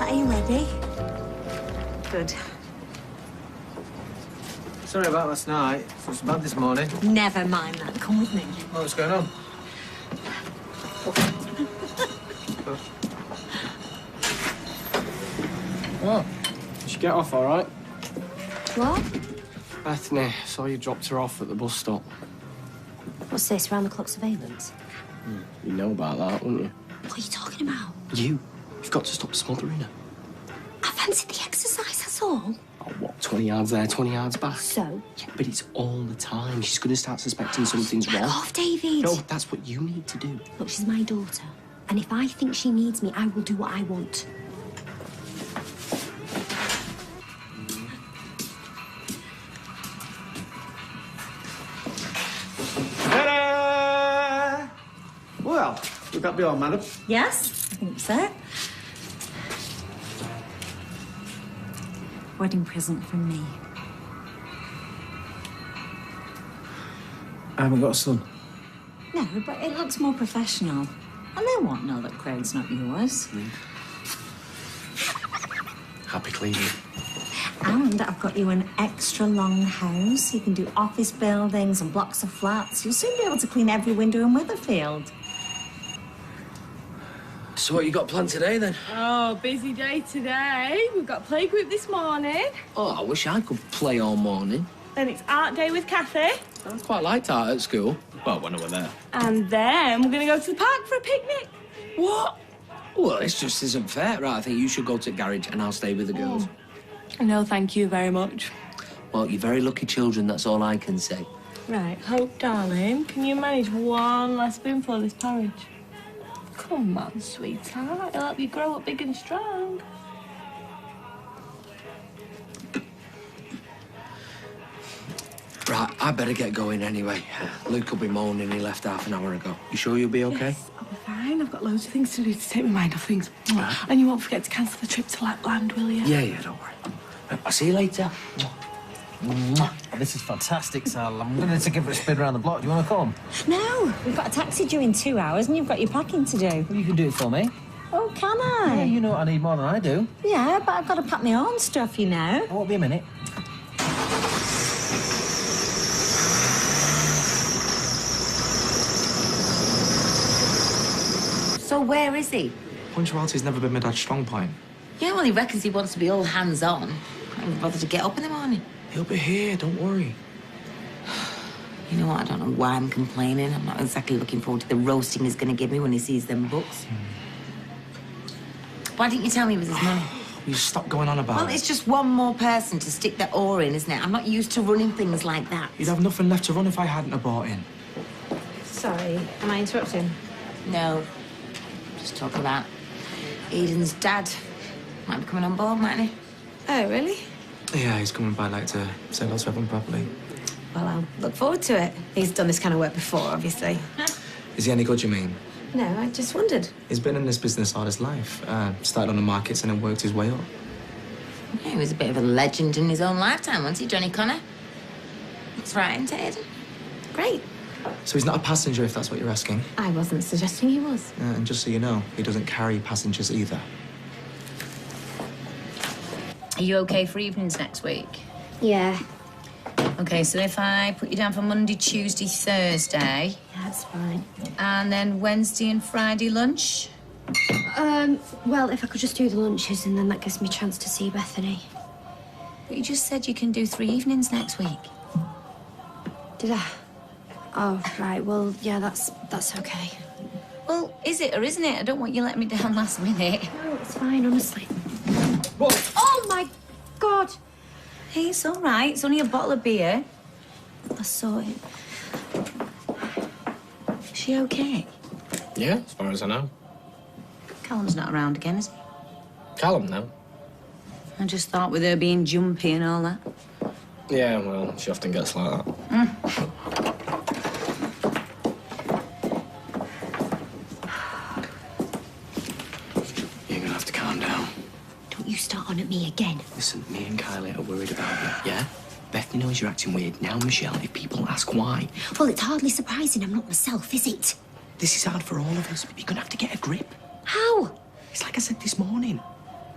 Right, are you ready? Good. Sorry about last night. It was bad this morning. Never mind that. Come with me. Oh, what's going on? Oh, did you get off all right? What? Bethany, saw you dropped her off at the bus stop. What's this, round-the-clock surveillance? You know about that, wouldn't you? What are you talking about? You've got to stop smothering her. I fancied the exercise, that's all. Oh, what, 20 yards there, 20 yards back? So? Yeah, but it's all the time. She's going to start suspecting something's Back wrong. off, David. No, that's what you need to do. Look, she's my daughter. And if I think she needs me, I will do what I want. Ta-da! Well, would that be all, madam? Yes, I think so. Wedding present from me. I haven't got a son. No, but it looks more professional. And they won't know that Craig's not yours. Happy cleaning. And I've got you an extra long house. You can do office buildings and blocks of flats. You'll soon be able to clean every window in Witherfield. So what you got planned today, then? Oh, busy day today. We've got playgroup this morning. Oh, I wish I could play all morning. Then it's art day with Kathy. I quite liked art at school. Well, when I were there. And then we're going to go to the park for a picnic. What? Well, this just isn't fair. Right, I think you should go to the garage and I'll stay with the girls. No, thank you very much. Well, you're very lucky children, that's all I can say. Right, Hope, darling, can you manage one last spoonful of this porridge? Come on, sweetheart. It'll help you grow up big and strong. Right, I better get going anyway. Luke will be moaning he left half an hour ago. You sure you'll be okay? Yes, I'll be fine. I've got loads of things to do to take my mind off things. And you won't forget to cancel the trip to Lapland, will you? Yeah, don't worry. I'll see you later. This is fantastic, Sal. I'm going to take it for a spin around the block. Do you want to come? No, we've got a taxi due in 2 hours and you've got your packing to do. Well, you can do it for me. Oh, can I? Yeah, you know what I need more than I do. Yeah, but I've got to pack my own stuff, you know. I won't be a minute. So where is he? Punctuality's never been my dad's strong point. Yeah, well, he reckons he wants to be all hands-on. Can't even bother to get up in the morning. He'll be here, don't worry. You know what? I don't know why I'm complaining. I'm not exactly looking forward to the roasting he's going to give me when he sees them books. Why didn't you tell me it was his money? You stop going on about Well, it. it's just one more person to stick their oar in, isn't it? I'm not used to running things like that. You'd have nothing left to run if I hadn't have bought in. Sorry, am I interrupting? No. Just talking about Eden's dad. Might be coming on board, mightn't he? Oh, really? Yeah, he's coming by, like, to say hello to everyone properly. Well, I'll look forward to it. He's done this kind of work before, obviously. Is he any good, you mean? No, I just wondered. He's been in this business all his life. Started on the markets and then worked his way up. Yeah, he was a bit of a legend in his own lifetime, wasn't he, Johnny Connor? That's right, isn't it, Eden? Great. So he's not a passenger, if that's what you're asking. I wasn't suggesting he was. And just so you know, he doesn't carry passengers either. Are you okay for evenings next week? Yeah. Okay, so if I put you down for Monday, Tuesday, Thursday... Yeah, that's fine. And then Wednesday and Friday lunch? Well, if I could just do the lunches and then that gives me a chance to see Bethany. But you just said you can do 3 evenings next week. Did I? Oh, right. Well, yeah, that's okay. Well, is it or isn't it? I don't want you letting me down last minute. No, it's fine, honestly. What? Oh, my God! Hey, it's all right. It's only a bottle of beer. I saw it. Is she okay? Yeah, as far as I know. Callum's not around again, is he? Callum, no. I just thought with her being jumpy and all that. Yeah, well, she often gets like that. You're gonna have to calm down. Don't you start on at me again. Listen, me and Kylie are worried about you, yeah? Bethany knows you're acting weird. Now, Michelle, if people ask why... Well, it's hardly surprising I'm not myself, is it? This is hard for all of us, but you're gonna have to get a grip. How? It's like I said this morning.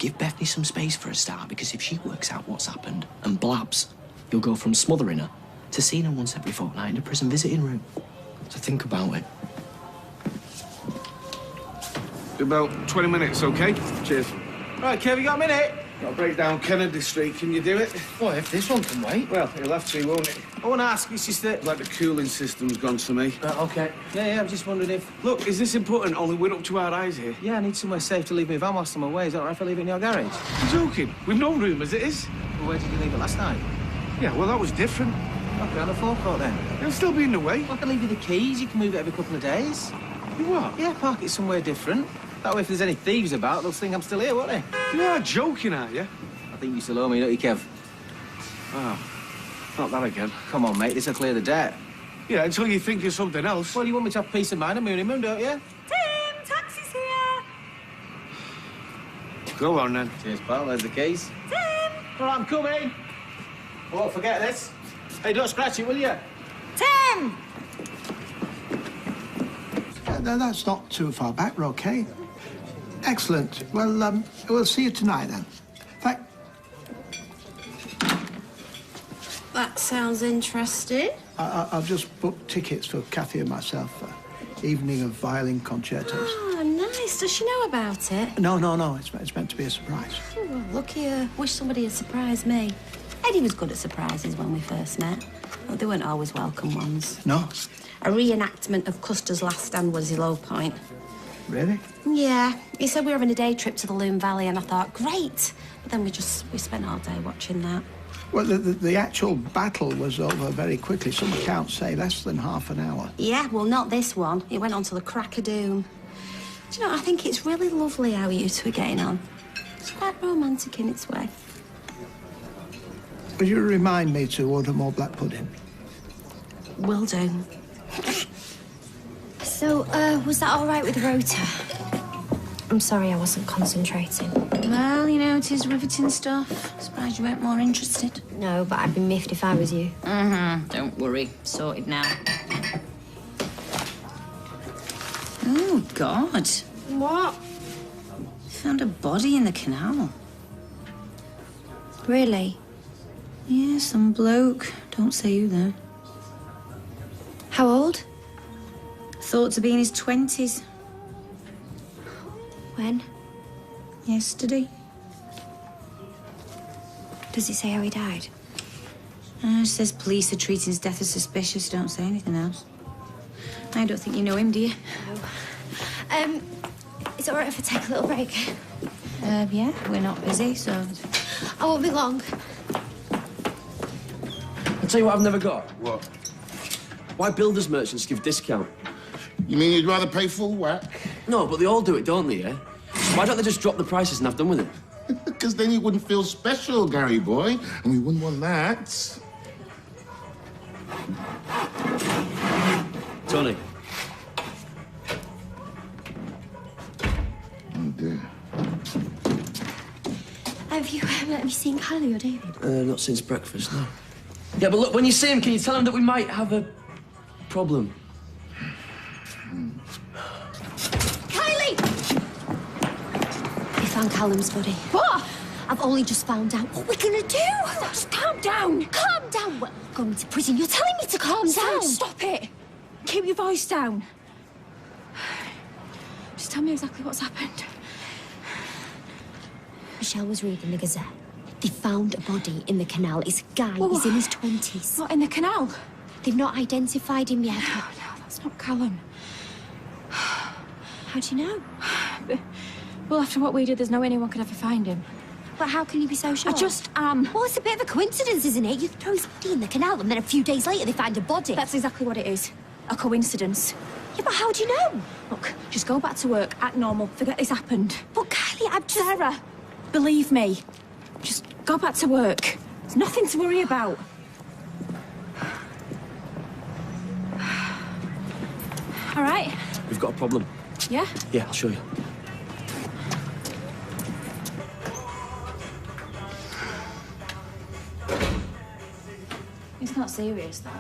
give Bethany some space for a start, because if she works out what's happened and blabs, you'll go from smothering her to seeing her once every fortnight in a prison visiting room. So think about it. About 20 minutes, OK? Cheers. Right, Kev, you got a minute? I'll break down Kennedy Street. Can you do it? Well, if this one can wait. Well, you'll have to, won't it? I want to ask, it's just that... Like the cooling system's gone to me. OK. Yeah, I'm just wondering if... Look, is this important? Only we're up to our eyes here. Yeah, I need somewhere safe to leave my van whilst I'm away. Is that all right if I leave it in your garage? You're joking? We've no room as it is. Well, where did you leave it last night? Yeah, well, that was different. OK, on the forecourt then. It'll still be in the way. Well, I can leave you the keys. You can move it every couple of days. You what? Yeah, park it somewhere different. That way, if there's any thieves about, they'll think I'm still here, won't they? You are joking, aren't you? I think you still owe me, don't you, Kev? Oh, not that again. Come on, mate, this'll clear the debt. Yeah, until you think of something else. Well, you want me to have peace of mind and moon, don't you? Tim, taxi's here. Go on, then. Cheers, pal. There's the keys. Tim. All right, I'm coming. I won't forget this. Hey, don't scratch it, will you? Tim. No, that's not too far back. We're OK. Excellent. Well, we'll see you tonight, then. That sounds interesting. I've just booked tickets for Kathy and myself for evening of violin concertos. Oh, nice. Does she know about it? No. It's meant to be a surprise. Oh, well, lucky her. Wish somebody had surprised me. Eddie was good at surprises when we first met. But they weren't always welcome ones. No? A reenactment of Custer's Last Stand was his low point. Really? Yeah. He said we were having a day trip to the Loon Valley, and I thought, great. But then we spent all day watching that. Well, the actual battle was over very quickly. Some accounts say less than half an hour. Yeah, well, not this one. It went on to the crack of doom. Do you know, I think it's really lovely how you two are getting on. It's quite romantic in its way. Would you remind me to order more black pudding? Will do. So, was that all right with the rota? I'm sorry I wasn't concentrating. Well, you know, it is riveting stuff. Surprised you weren't more interested. No, but I'd be miffed if I was you. Don't worry. Sorted now. Oh, God. What? Found a body in the canal. Really? Yeah, some bloke. Don't say who, though. How old? Thought to be in his 20s. When? Yesterday. Does it say how he died? It says police are treating his death as suspicious. Don't say anything else. I don't think you know him, do you? No. Is it all right if I take a little break? Yeah, we're not busy, so... I won't be long. I'll tell you what I've never got. What? Why builders merchants give discount? You mean you'd rather pay full whack? No, but they all do it, don't they, yeah? Why don't they just drop the prices and have done with it? Because then you wouldn't feel special, Gary boy, and we wouldn't want that. Tony. Oh, dear. Have you seen Kylie or David? Not since breakfast, no. Yeah, but look, when you see him, can you tell him that we might have a problem? Kylie! We found Callum's body. What? I've only just found out. What we're gonna do? Just calm down. Calm down. We're going to prison. You're telling me to calm down. Stop it. Keep your voice down. Just tell me exactly what's happened. Michelle was reading the Gazette. They found a body in the canal. It's a guy. He's in his 20s. What, in the canal? They've not identified him yet. No, that's not Callum. How do you know? Well, after what we did, there's no way anyone could ever find him. But how can you be so sure? I just am. Well, it's a bit of a coincidence, isn't it? You throw his body in the canal and then a few days later they find a body. That's exactly what it is. A coincidence. Yeah, but how do you know? Look, just go back to work, act normal, forget this happened. But Kylie, I'm just... Sarah, believe me. Just go back to work. There's nothing to worry about. All right? We've got a problem. Yeah? Yeah, I'll show you. It's not serious, though.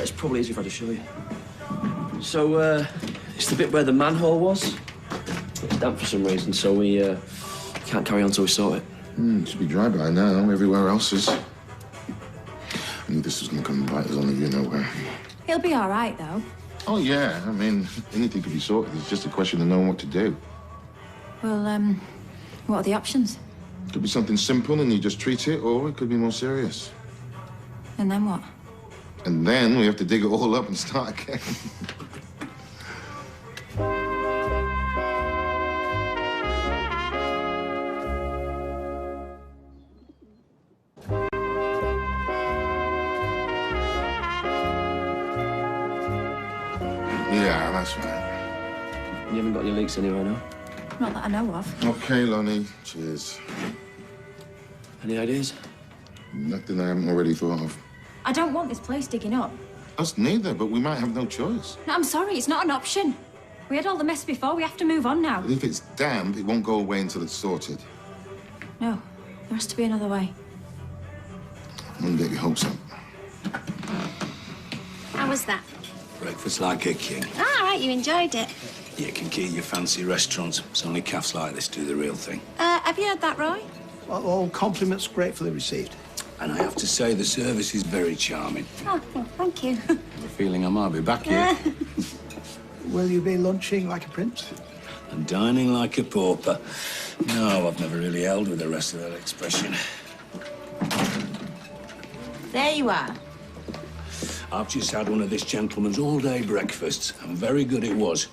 It's probably easier if I just show you. So, it's the bit where the manhole was. It's damp for some reason, so we Can't carry on till we sort it. Should be dry by now. Everywhere else is. I knew this was going to come and bite us on you nowhere. He'll be all right, though. Oh, yeah. I mean, anything could be sorted. It's just a question of knowing what to do. Well, what are the options? It could be something simple and you just treat it, or it could be more serious. And then what? And then we have to dig it all up and start again. Yeah, that's right. You haven't got any leaks anywhere now? Not that I know of. Okay, Lonnie. Cheers. Any ideas? Nothing I haven't already thought of. I don't want this place digging up. Us neither, but we might have no choice. No, I'm sorry, it's not an option. We had all the mess before, we have to move on now. But if it's damp, it won't go away until it's sorted. No, there has to be another way. I wouldn't get your hopes up. How was that? Breakfast like a king. All right, you enjoyed it. You can keep your fancy restaurants. It's only calves like this do the real thing. Have you heard that, Roy? Well, all compliments gratefully received. And I have to say, the service is very charming. Oh, well, thank you. I have a feeling I might be back here. Will you be lunching like a prince? And dining like a pauper. No, I've never really held with the rest of that expression. There you are. I've just had one of this gentleman's all-day breakfasts, and very good it was.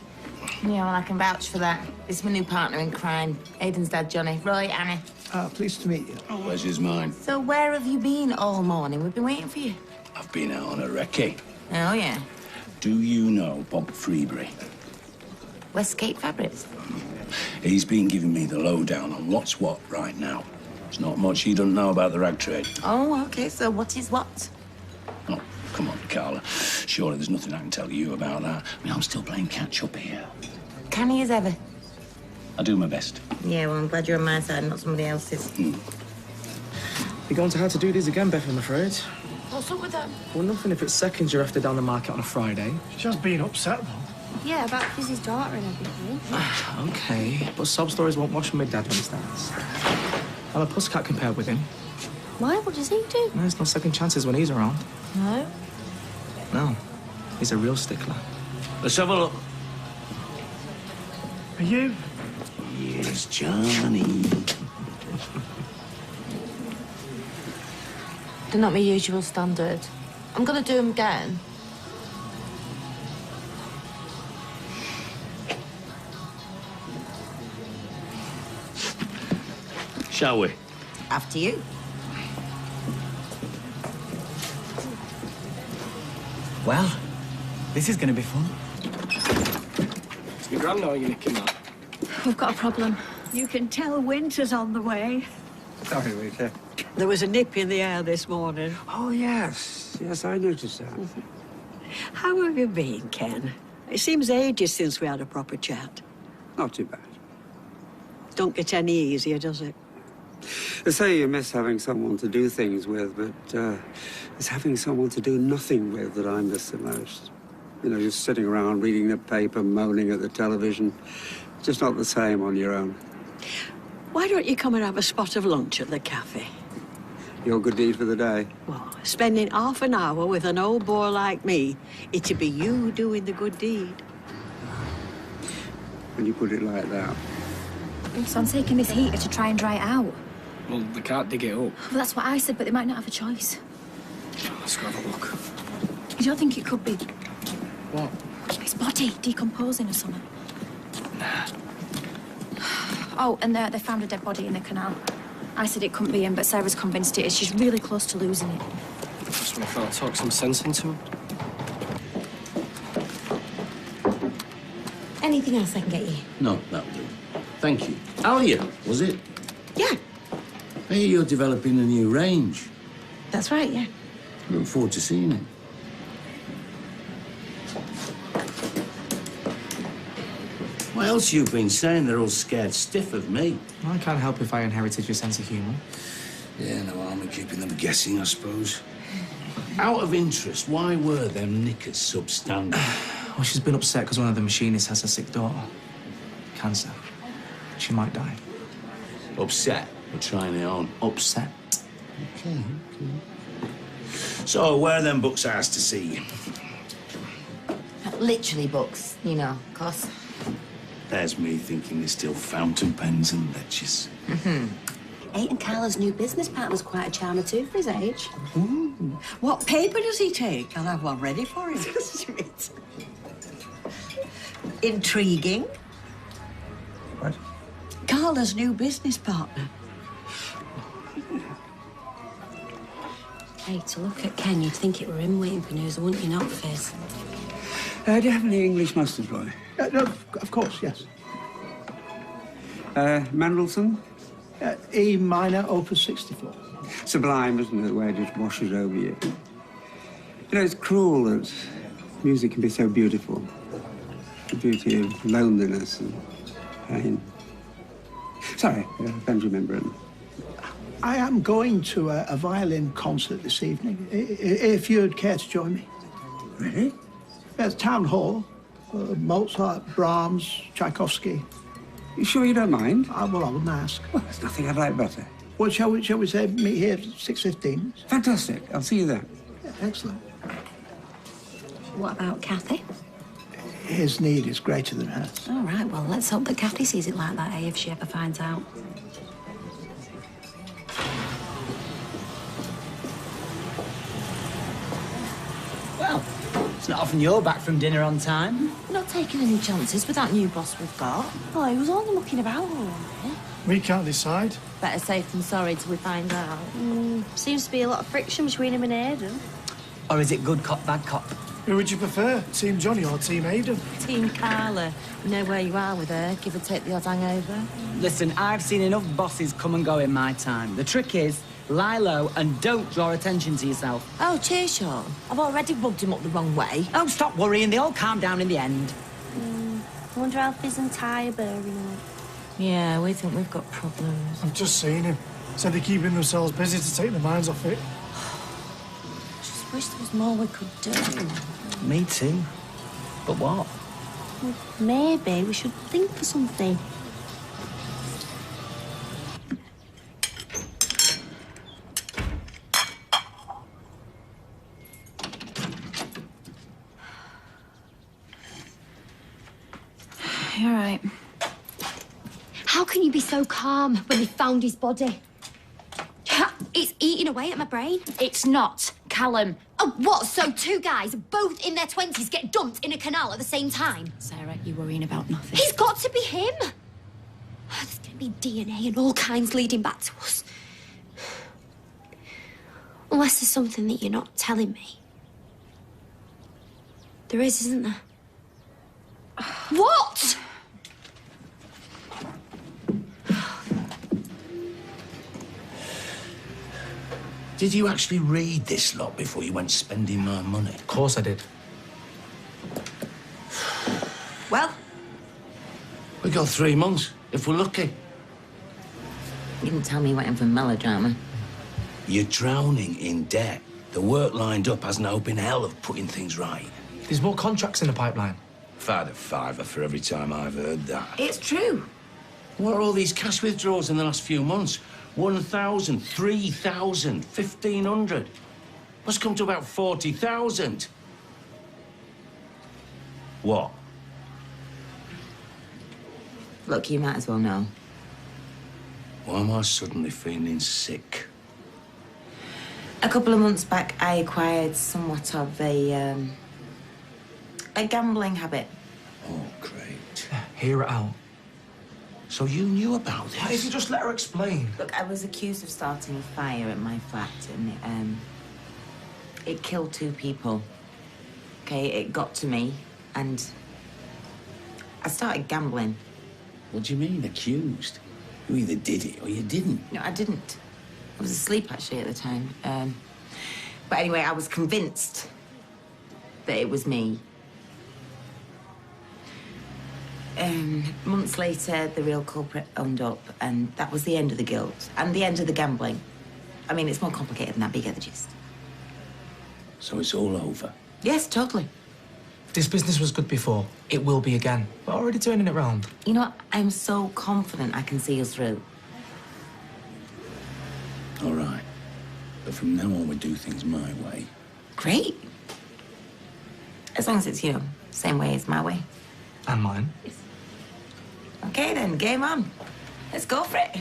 Yeah, well, I can vouch for that. This is my new partner in crime. Aiden's dad, Johnny. Roy, Annie. Pleased to meet you. Pleasure's mine. So where have you been all morning? We've been waiting for you. I've been out on a recce. Oh, yeah. Do you know Bob Freebury? Westgate Fabrics. He's been giving me the lowdown on what's what right now. There's not much he doesn't know about the rag trade. Oh, OK. So what is what? Oh, come on, Carla. Surely there's nothing I can tell you about that. I mean, I'm still playing catch-up here. Canny as ever. I do my best. Yeah, well, I'm glad you're on my side, not somebody else's. You're going to have to do these again, Beth, I'm afraid. What's up with that? Well, nothing if it's seconds you're after down the market on a Friday. Just being upset, though. Yeah, about Fizzy's daughter and everything. OK, but sob stories won't wash from my dad when he starts. I'm a pussycat compared with him. Why? What does he do? There's no second chances when he's around. No. No. He's a real stickler. Let's have a look. Are you? Yes, Johnny. They're not my usual standard. I'm gonna do them again. Shall we? After you. Well, this is going to be fun. It's your grand now, you're nicking that. We've got a problem. You can tell winter's on the way. Sorry, Rita. There was a nip in the air this morning. Oh, yes. Yes, I noticed that. How have you been, Ken? It seems ages since we had a proper chat. Not too bad. Don't get any easier, does it? They say you miss having someone to do things with, but it's having someone to do nothing with that I miss the most. You know, just sitting around reading the paper, moaning at the television. Just not the same on your own. Why don't you come and have a spot of lunch at the cafe? Your good deed for the day. Well, spending half an hour with an old boy like me, it'd be you doing the good deed. When you put it like that. So I'm taking this heater to try and dry it out. Well, they can't dig it up. Well, that's what I said, but they might not have a choice. Let's go have a look. You don't think it could be What? his body decomposing or something? Oh, and they found a dead body in the canal. I said it couldn't be him, but Sarah's convinced it is. She's really close to losing it. Just want to try to talk some sense into him. Anything else I can get you? No, that'll do. Thank you. Alia, was it? Yeah. I hear you're developing a new range. That's right, yeah. Look forward to seeing it. What else you've been saying? They're all scared stiff of me. I can't help if I inherited your sense of humour. Yeah, no harm in keeping them guessing, I suppose. Out of interest, why were them knickers substandard? Well, she's been upset because one of the machinists has a sick daughter. Cancer. She might die. Upset? We're trying it on. Upset. Okay. So, where are them books I asked to see? Literally books, you know, of course. There's me thinking there's still fountain pens and ledgers. Ain't Carla's new business partner's quite a charmer too for his age. What paper does he take? I'll have one ready for him. Intriguing. What? Carla's new business partner. Hey, to look at Ken, you'd think it were him waiting for news, wouldn't you not, Fizz? Do you have any English masters, boy? No, of course, yes. Mendelssohn? E minor, opus 64. Sublime, isn't it, the way it just washes over you? You know, it's cruel that music can be so beautiful. The beauty of loneliness and pain. Sorry, Benjamin Britten. I am going to a violin concert this evening, if you'd care to join me. Really? It's Town Hall. Mozart, Brahms, Tchaikovsky. You sure you don't mind? Well, I wouldn't ask. Well, there's nothing I'd like better. Well, shall we say meet here at 6:15? Fantastic. I'll see you there. Yeah, excellent. What about Kathy? His need is greater than hers. All right, well, let's hope that Kathy sees it like that, eh, if she ever finds out. Well, it's not often you're back from dinner on time. We're not taking any chances with that new boss we've got. Oh, he was only mucking about all right. We can't decide. Better safe than sorry till we find out. Seems to be a lot of friction between him and Aidan. Or is it good cop, bad cop? Who would you prefer, Team Johnny or Team Aidan? Team Carla. You know where you are with her. Give or take the odd hangover. Listen, I've seen enough bosses come and go in my time. The trick is, lie low and don't draw attention to yourself. Oh, cheers, Sean. I've already rubbed him up the wrong way. Oh, stop worrying. They all calm down in the end. I wonder how Fizz and Ty are bearing up. Yeah, we think we've got problems. I've just seen him. Said they're keeping themselves busy to take their minds off it. Just wish there was more we could do. Me too. But what? Well, maybe we should think of something. You're right. How can you be so calm when they found his body? It's eating away at my brain. It's not, Callum. Oh, what? So two guys, both in their 20s, get dumped in a canal at the same time? Sarah, you're worrying about nothing. He's got to be him. There's going to be DNA and all kinds leading back to us. Unless there's something that you're not telling me. There is, isn't there? What? Did you actually read this lot before you went spending my money? Of course I did. Well? We got 3 months, if we're lucky. You didn't tell me you went in for melodrama. You're drowning in debt. The work lined up has no hope in hell of putting things right. There's more contracts in the pipeline. I've had a fiver for every time I've heard that. It's true. What are all these cash withdrawals in the last few months? 1,000, 3,000, 1,500. Must come to about 40,000. What? Look, you might as well know. Why am I suddenly feeling sick? A couple of months back, I acquired somewhat of a gambling habit. Oh, great. Hear it out. So you knew about this? If you just let her explain. Look, I was accused of starting a fire at my flat, and it killed 2 people. Okay, it got to me, and I started gambling. What do you mean, accused? You either did it or you didn't. No, I didn't. I was asleep, actually, at the time. But anyway, I was convinced that it was me. Months later, the real culprit owned up, and that was the end of the guilt and the end of the gambling. I mean, it's more complicated than that, but you get the gist. So it's all over? Yes, totally. This business was good before. It will be again. We're already turning it round. You know what? I'm so confident I can see us through. All right. But from now on, we do things my way. Great. As long as it's, same way as my way. And mine. Okay, then, game on. Let's go for it.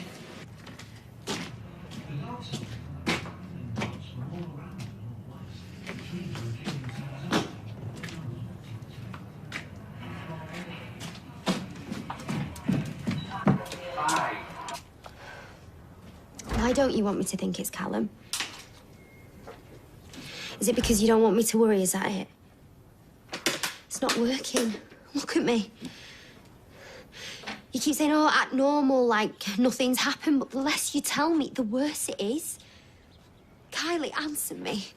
Why don't you want me to think it's Callum? Is it because you don't want me to worry, is that it? It's not working. Look at me. You keep saying, oh, act normal, like nothing's happened, but the less you tell me, the worse it is. Kylie, answer me.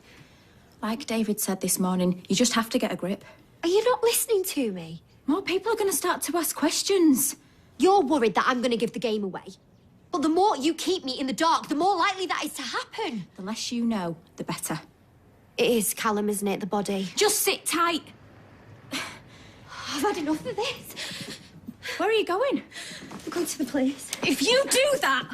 Like David said this morning, you just have to get a grip. Are you not listening to me? More people are going to start to ask questions. You're worried that I'm going to give the game away. But the more you keep me in the dark, the more likely that is to happen. The less you know, the better. It is Callum, isn't it, the body? Just sit tight. I've had enough of this. Where are you going? I'm going to the police. If you do that,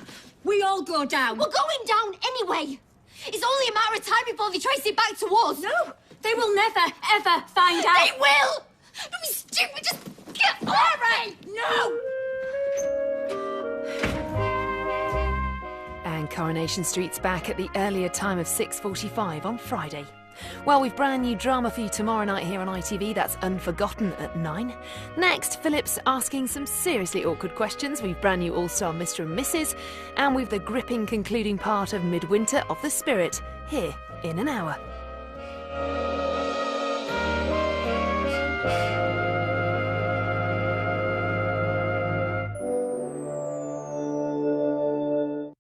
we all go down. We're going down anyway. It's only a matter of time before they trace it back to us. No, they will never, ever find out. They will! Don't be stupid, just get Larry! No! And Coronation Street's back at the earlier time of 6:45 on Friday. Well, we've brand new drama for you tomorrow night here on ITV. That's Unforgotten at 9. Next, Philip's asking some seriously awkward questions. We've brand new all-star Mr. and Mrs. And we've the gripping concluding part of Midwinter of the Spirit here in an hour.